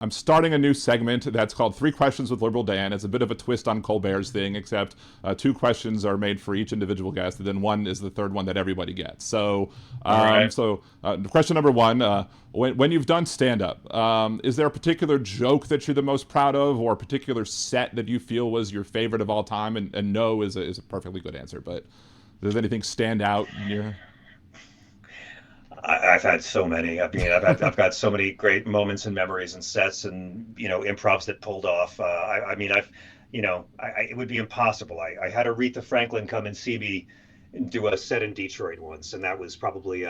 I'm starting a new segment that's called Three Questions with Liberal Dan. It's a bit of a twist on Colbert's thing, except two questions are made for each individual guest, and then one is the third one that everybody gets. So, All right. question number one: when you've done stand up, is there a particular joke that you're the most proud of, or a particular set that you feel was your favorite of all time? And no is a perfectly good answer, but does anything stand out in your? I've had so many. I mean, I've got so many great moments and memories and sets and improvs that pulled off. I mean, it would be impossible. I had Aretha Franklin come and see me and do a set in Detroit once, and that was probably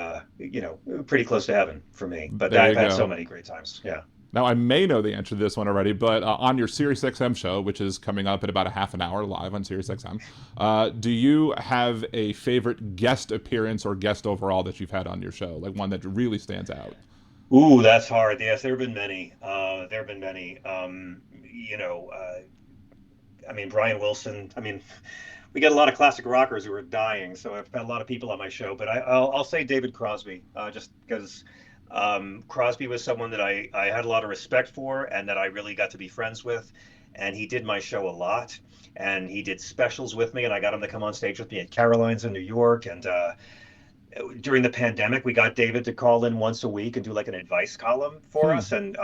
pretty close to heaven for me. But There I've you had so go. many great times. Yeah. Now, I may know the answer to this one already, but on your SiriusXM show, which is coming up in about a half an hour live on SiriusXM, do you have a favorite guest appearance or guest overall that you've had on your show, like one that really stands out? Ooh, that's hard. Yes, there have been many. There have been many. I mean, Brian Wilson. I mean, we get a lot of classic rockers who are dying, so I've had a lot of people on my show. But I'll say David Crosby, just because Crosby was someone that I had a lot of respect for and that I really got to be friends with. And he did my show a lot, and he did specials with me, and I got him to come on stage with me at Caroline's in New York, and during the pandemic, we got David to call in once a week and do like an advice column for Hmm. us. And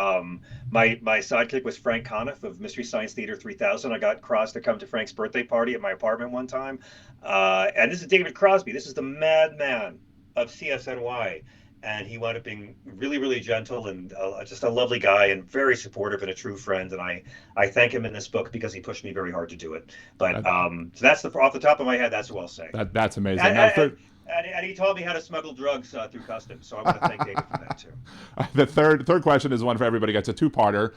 my sidekick was Frank Conniff of Mystery Science Theater 3000. I got Cross to come to Frank's birthday party at my apartment one time. And this is David Crosby. This is the madman of CSNY. And he wound up being really, really gentle and just a lovely guy and very supportive and a true friend. And I thank him in this book because he pushed me very hard to do it. But That, so that's off the top of my head, that's what I'll say. that's amazing. And, Now, and, and he taught me how to smuggle drugs through customs. So I want to thank David for that too. the third question is one for everybody. Gets a two-parter.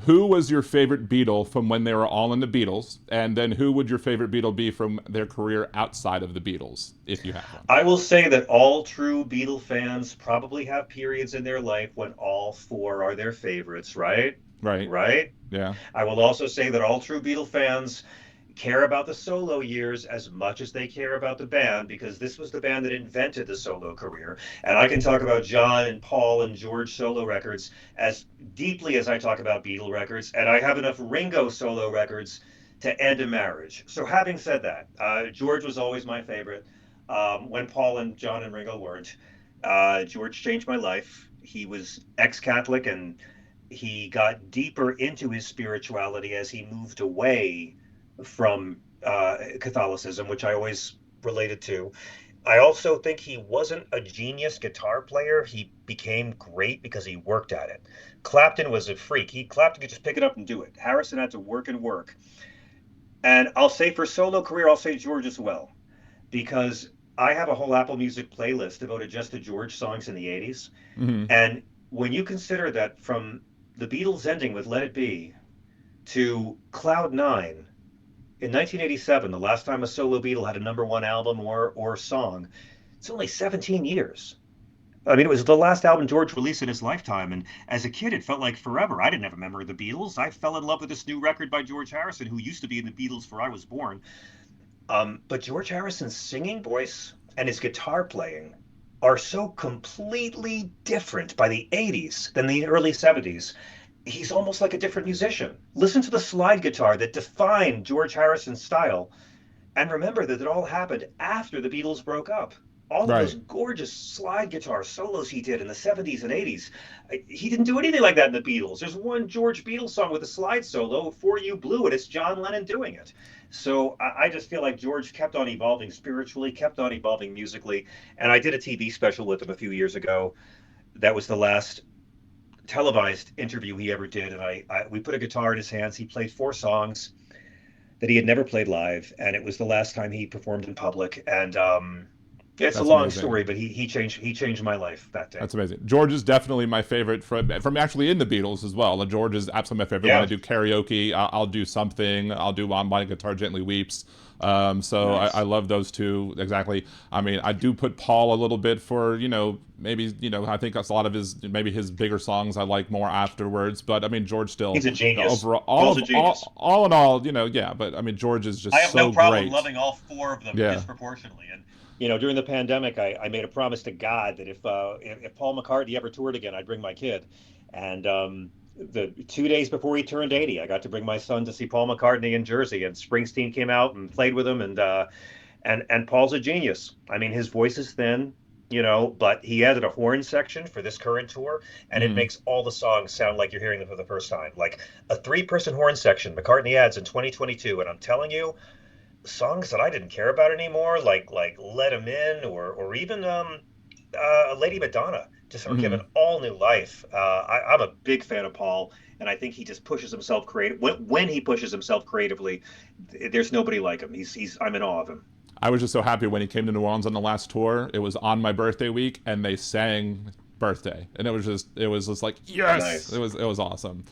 Who was your favorite Beatle from when they were all in the Beatles, and then who would your favorite Beatle be from their career outside of the Beatles, if you have one? I will say that all true Beatle fans probably have periods in their life when all four are their favorites, right? Right? Right? Yeah. I will also say that all true Beatle fans care about the solo years as much as they care about the band because this was the band that invented the solo career. And I can talk about John and Paul and George solo records as deeply as I talk about Beatle records. And I have enough Ringo solo records to end a marriage. So, having said that, George was always my favorite. When Paul and John and Ringo weren't, George changed my life. He was ex Catholic and he got deeper into his spirituality as he moved away from Catholicism, which I always related to. I also think he wasn't a genius guitar player. He became great because he worked at it. Clapton was a freak. Clapton could just pick it up and do it. Harrison had to work and work. And I'll say for solo career, I'll say George as well because I have a whole Apple Music playlist devoted just to George songs in the 80s. Hmm. And when you consider that from the Beatles ending with Let It Be to Cloud Nine in 1987, the last time a solo Beatle had a number one album or song, it's only 17 years. I mean, it was the last album George released in his lifetime, and as a kid, it felt like forever. I didn't have a memory of the Beatles. I fell in love with this new record by George Harrison, who used to be in the Beatles before I was born. But George Harrison's singing voice and his guitar playing are so completely different by the 80s than the early 70s. He's almost like a different musician. Listen to the slide guitar that defined George Harrison's style. And remember that it all happened after the Beatles broke up. All of those Right. gorgeous slide guitar solos he did in the 70s and 80s. He didn't do anything like that in the Beatles. There's one George Beatles song with a slide solo, For You Blue, and it's John Lennon doing it. So I just feel like George kept on evolving spiritually, kept on evolving musically. And I did a TV special with him a few years ago. That was the last televised interview he ever did. And we put a guitar in his hands. He played four songs that he had never played live, and it was the last time he performed in public. And it's a That's long amazing. story, but he changed my life that day. That's amazing. George is definitely my favorite from actually in the Beatles as well. And George is absolutely my favorite. When I Yeah, do karaoke, I'll do something. I'll do "On My Guitar Gently Weeps." So I nice. love those two exactly. I mean, I do put Paul a little bit for maybe I think that's a lot of his maybe his bigger songs I like more afterwards. But I mean, George still He's a genius. overall Paul's a genius. all in all, yeah. But I mean, George is I just have no so problem great. loving all four of them Yeah. disproportionately. And during the pandemic, I made a promise to God that if Paul McCartney ever toured again, I'd bring my kid. And the 2 days before he turned 80, I got to bring my son to see Paul McCartney in Jersey, and Springsteen came out and played with him, and Paul's a genius. I mean, his voice is thin, but he added a horn section for this current tour, and it Mm-hmm. makes all the songs sound like you're hearing them for the first time. Like a three-person horn section McCartney adds in 2022, and I'm telling you, songs that I didn't care about anymore, like "Let 'Em In" or even Lady Madonna, just are Mm-hmm. given all new life. I'm a big fan of Paul, and I think he just pushes himself creative. When he pushes himself creatively, there's nobody like him. He's I'm in awe of him. I was just so happy when he came to New Orleans on the last tour. It was on my birthday week, and they sang "Birthday," and it was just like yes, Nice. it was awesome.